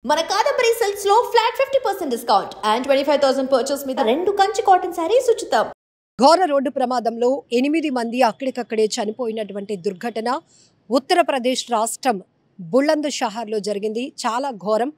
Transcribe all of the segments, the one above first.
మన కాదంబరి సిల్క్స్ లో flat 50% discount and 25,000 purchase మీద 2 కంచి కాటన్ సారీస్ ఉచితం. ఘోర రోడ్డు ప్రమాదంలో 8 మంది అక్కడికక్కడే చనిపోయినటువంటి దుర్ఘటన ఉత్తరప్రదేశ్ రాష్ట్రం బులంద్ షహర్లో జరిగింది. చాలా ఘోరం.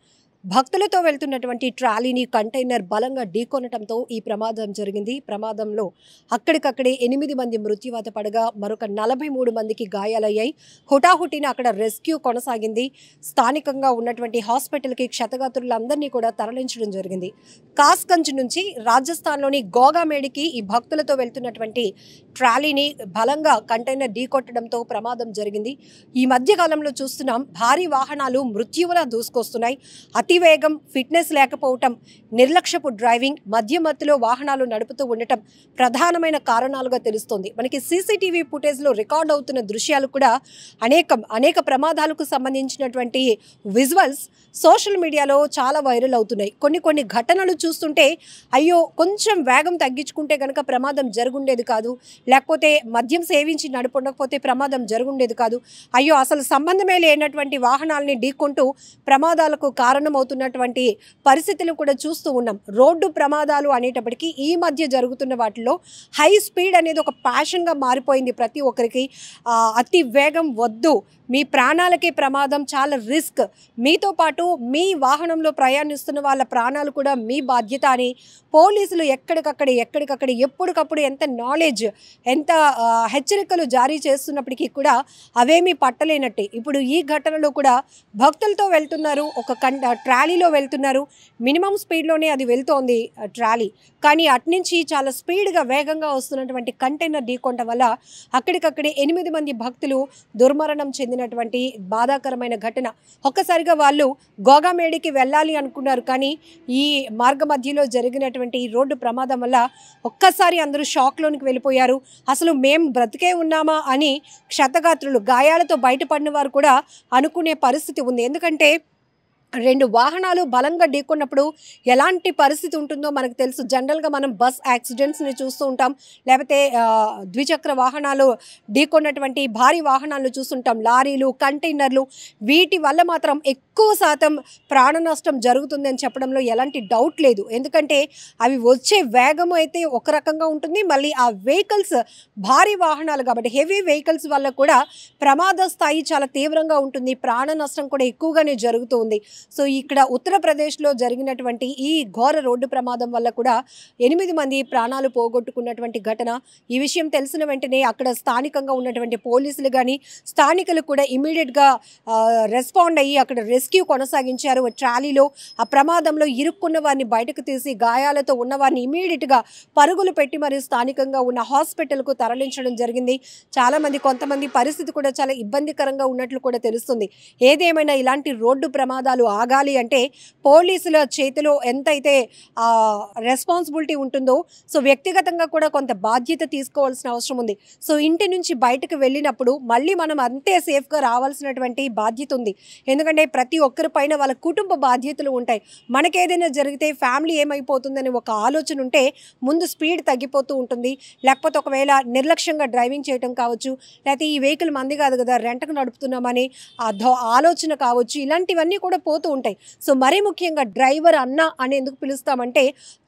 భక్తులతో వెళ్తున్నటువంటి ట్రాలీని కంటైనర్ బలంగా ఢీకొనటంతో ఈ ప్రమాదం జరిగింది. ప్రమాదంలో అక్కడికక్కడే 8 మంది మృత్యువాత పడగా మరొక 43 మందికి గాయాలయ్యాయి. హుటాహుటిన అక్కడ రెస్క్యూ కొనసాగింది. స్థానికంగా ఉన్నటువంటి హాస్పిటల్కి క్షతగాత్రులందరినీ కూడా తరలించడం జరిగింది. కాస్గంజ్ నుంచి రాజస్థాన్లోని గోగామేడికి ఈ భక్తులతో వెళ్తున్నటువంటి ట్రాలీని బలంగా కంటైనర్ ఢీకొట్టడంతో ప్రమాదం జరిగింది. ఈ మధ్య కాలంలో చూస్తున్నాం, భారీ వాహనాలు మృత్యువులా దూసుకొస్తున్నాయి. అతివేగం, ఫిట్నెస్ లేకపోవటం, నిర్లక్ష్యపు డ్రైవింగ్, మధ్యలో వాహనాలు నడుపుతూ ఉండటం ప్రధానమైన కారణాలుగా తెలుస్తోంది. మనకి సీసీటీవీ ఫుటేజ్లో రికార్డ్ అవుతున్న దృశ్యాలు కూడా అనేక ప్రమాదాలకు సంబంధించినటువంటి విజువల్స్ సోషల్ మీడియాలో చాలా వైరల్ అవుతున్నాయి. కొన్ని ఘటనలు చూస్తుంటే అయ్యో కొంచెం వేగం తగ్గించుకుంటే కనుక ప్రమాదం జరుగుండేది కాదు, లేకపోతే మద్యం సేవించి నడుపుండకపోతే ప్రమాదం జరుగుండేది కాదు, అయ్యో అసలు సంబంధమే లేనటువంటి వాహనాలని ఢీకొంటూ ప్రమాదాలకు కారణమవుతున్నటువంటి పరిస్థితులు కూడా చూస్తూ ఉన్నాం. రోడ్డు ప్రమాదాలు అనేటప్పటికీ ఈ మధ్య జరుగుతున్న వాటిలో హై స్పీడ్ అనేది ఒక ప్యాషన్గా మారిపోయింది ప్రతి ఒక్కరికి. అతి వేగం వద్దు, మీ ప్రాణాలకే ప్రమాదం, చాలా రిస్క్, మీతో పాటు మీ వాహనంలో ప్రయాణిస్తున్న వాళ్ళ ప్రాణాలు కూడా మీ బాధ్యత అని పోలీసులు ఎక్కడికక్కడ ఎప్పటికప్పుడు ఎంత నాలెడ్జ్, ఎంత హెచ్చరికలు జారీ చేస్తున్నప్పటికీ కూడా అవేమీ పట్టలేనట్టే. ఇప్పుడు ఈ ఘటనలో కూడా భక్తులతో వెళ్తున్నారు, ఒక ట్రాలీలో వెళ్తున్నారు, మినిమం స్పీడ్లోనే అది వెళ్తోంది ట్రాలీ, కానీ అట్నుంచి చాలా స్పీడ్గా వేగంగా వస్తున్నటువంటి కంటైనర్ ఢీకొనడం వల్ల అక్కడికక్కడే 8 మంది భక్తులు దుర్మరణం చెందినటువంటి బాధాకరమైన ఘటన. ఒక్కసారిగా వాళ్ళు గోగామేడికి వెళ్ళాలి అనుకున్నారు, కానీ ఈ మార్గ మధ్యలో జరిగినటువంటి ఈ రోడ్డు ప్రమాదం వల్ల ఒక్కసారి అందరూ షాక్లోనికి వెళ్ళిపోయారు. అసలు మేం బ్రతికే ఉన్నామా అని క్షతగాత్రులు, గాయాలతో బయటపడిన వారు కూడా అనుకునే పరిస్థితి ఉంది. ఎందుకంటే 2 వాహనాలు బలంగా ఢీకొన్నప్పుడు ఎలాంటి పరిస్థితి ఉంటుందో మనకు తెలుసు. జనరల్గా మనం బస్ యాక్సిడెంట్స్ని చూస్తూ ఉంటాం, లేకపోతే ద్విచక్ర వాహనాలు ఢీకొన్నటువంటి భారీ వాహనాలను చూస్తుంటాం, లారీలు, కంటైనర్లు. వీటి వల్ల మాత్రం ఎక్కువ శాతం ప్రాణ నష్టం జరుగుతుందని చెప్పడంలో ఎలాంటి డౌట్ లేదు. ఎందుకంటే అవి వచ్చే వేగం అయితే ఒక రకంగా ఉంటుంది, మళ్ళీ ఆ వెహికల్స్ భారీ వాహనాలు కాబట్టి హెవీ వెహికల్స్ వల్ల కూడా ప్రమాద స్థాయి చాలా తీవ్రంగా ఉంటుంది, ప్రాణ నష్టం కూడా ఎక్కువగానే జరుగుతుంది. సో ఇక్కడ ఉత్తరప్రదేశ్లో జరిగినటువంటి ఈ ఘోర రోడ్డు ప్రమాదం వల్ల కూడా 8 మంది ప్రాణాలు పోగొట్టుకున్నటువంటి ఘటన. ఈ విషయం తెలిసిన వెంటనే అక్కడ స్థానికంగా ఉన్నటువంటి పోలీసులు కానీ స్థానికులు కూడా ఇమీడియట్గా రెస్పాండ్ అయ్యి అక్కడ రెస్క్యూ కొనసాగించారు. ట్రాలీలో ఆ ప్రమాదంలో ఇరుక్కున్న వారిని బయటకు తీసి గాయాలతో ఉన్నవారిని ఇమీడియట్గా పరుగులు పెట్టి మరి స్థానికంగా ఉన్న హాస్పిటల్కు తరలించడం జరిగింది. కొంతమంది పరిస్థితి కూడా చాలా ఇబ్బందికరంగా ఉన్నట్లు కూడా తెలుస్తుంది. ఏదేమైనా ఇలాంటి రోడ్డు ప్రమాదాలు ఆగాలి అంటే పోలీసుల చేతిలో ఎంతైతే రెస్పాన్సిబిలిటీ ఉంటుందో, సో వ్యక్తిగతంగా కూడా కొంత బాధ్యత తీసుకోవాల్సిన అవసరం ఉంది. సో ఇంటి నుంచి బయటకు వెళ్ళినప్పుడు మళ్ళీ మనం అంతే సేఫ్గా రావాల్సినటువంటి బాధ్యత ఉంది. ఎందుకంటే ప్రతి ఒక్కరి పైన వాళ్ళ కుటుంబ బాధ్యతలు ఉంటాయి. మనకేదైనా జరిగితే ఫ్యామిలీ ఏమైపోతుందని ఒక ఆలోచన ఉంటే ముందు స్పీడ్ తగ్గిపోతూ ఉంటుంది, లేకపోతే ఒకవేళ నిర్లక్ష్యంగా డ్రైవింగ్ చేయడం కావచ్చు, లేకపోతే ఈ వెహికల్ మంది కాదు కదా రెంట్కు నడుపుతున్నామని ఆలోచన కావచ్చు, ఇలాంటివన్నీ కూడా పోతూ ఉంటాయి. సో మరీ ముఖ్యంగా డ్రైవర్ అన్న అని ఎందుకు పిలుస్తామంటే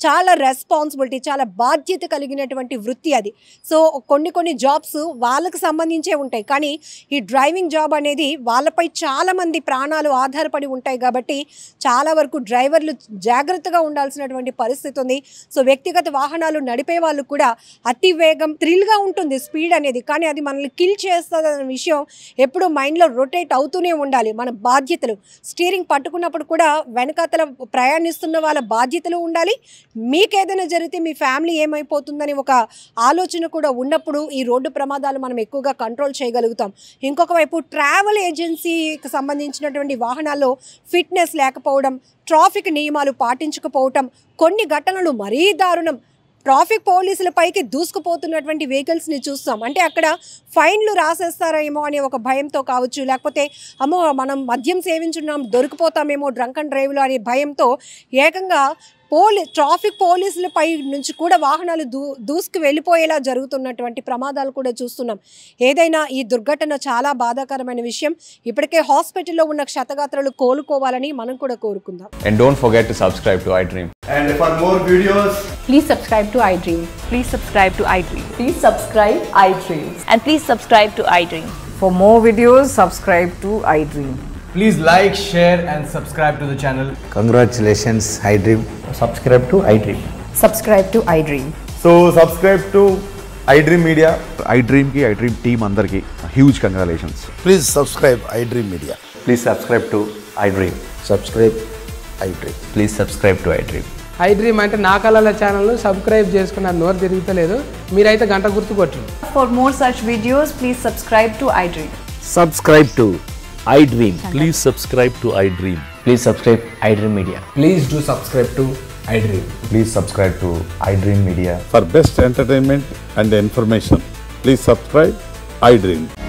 చాలా రెస్పాన్సిబిలిటీ, చాలా బాధ్యత కలిగినటువంటి వృత్తి అది. సో కొన్ని జాబ్స్ వాళ్ళకి సంబంధించే ఉంటాయి, కానీ ఈ డ్రైవింగ్ జాబ్ అనేది వాళ్ళపై చాలామంది ప్రాణాలు ఆధారపడి ఉంటాయి కాబట్టి చాలా వరకు డ్రైవర్లు జాగ్రత్తగా ఉండాల్సినటువంటి పరిస్థితి ఉంది. సో వ్యక్తిగత వాహనాలు నడిపే వాళ్ళు కూడా అతి వేగం, థ్రిల్గా ఉంటుంది స్పీడ్ అనేది, కానీ అది మనల్ని కిల్ చేస్తుంది అనే విషయం ఎప్పుడూ మైండ్లో రొటేట్ అవుతూనే ఉండాలి. మన బాధ్యతలు, స్టీరింగ్ పట్టుకున్నప్పుడు కూడా వెనకాతల ప్రయాణిస్తున్న వాళ్ళ బాధ్యతలు ఉండాలి. మీకేదైనా జరిగితే మీ ఫ్యామిలీ ఏమైపోతుందని ఒక ఆలోచన కూడా ఉన్నప్పుడు ఈ రోడ్డు ప్రమాదాలు మనం ఎక్కువగా కంట్రోల్ చేయగలుగుతాం. ఇంకొక వైపు ట్రావెల్ ఏజెన్సీకి సంబంధించినటువంటి వాహనాల్లో ఫిట్నెస్ లేకపోవడం, ట్రాఫిక్ నియమాలు పాటించకపోవటం, కొన్ని ఘటనలు మరీ దారుణం. ట్రాఫిక్ పోలీసుల పైకి దూసుకుపోతున్నటువంటి వెహికల్స్ని చూస్తాం. అంటే అక్కడ ఫైన్లు రాసేస్తారేమో అనే ఒక భయంతో కావచ్చు, లేకపోతే అమ్మో మనం మద్యం సేవించున్నాం దొరికిపోతామేమో డ్రంక్ అండ్ డ్రైవ్లో అనే భయంతో ఏకంగా ట్రాఫిక్ పోలీసులపై నుంచి కూడా వాహనాలు దూసుకు వెళ్ళిపోయేలా జరుగుతున్నటువంటి ప్రమాదాలు కూడా చూస్తున్నాం. ఏదైనా ఈ దుర్ఘటన చాలా బాధాకరమైన విషయం. ఇప్పటికే హాస్పిటల్లో ఉన్న క్షతగాత్రులు కోలుకోవాలని మనం కూడా కోరుకుందాం. And don't forget to subscribe to iDream. And for more videos, please subscribe to iDream. Please subscribe to iDream. Please subscribe iDream. And please subscribe to iDream. For more videos, subscribe to iDream. please like, share and subscribe to the channel. Congratulations, iDream. Subscribe to iDream. Subscribe to iDream. So subscribe to iDream Media. iDream ki iDream team andarki huge congratulations. Please subscribe iDream Media. Please subscribe to iDream. Subscribe iDream. Please subscribe to iDream. iDream అంటే నా కళల channel subscribe చేసుకున్న నోరు తిరుగుతలేదు. మీరైతే గంట గుర్తు కొట్టండి. For more such videos, please subscribe to iDream. Subscribe to iDream. Please subscribe to iDream. Please subscribe iDream Media. Please do subscribe to iDream. Please subscribe to iDream Media. For best entertainment and information, please subscribe iDream.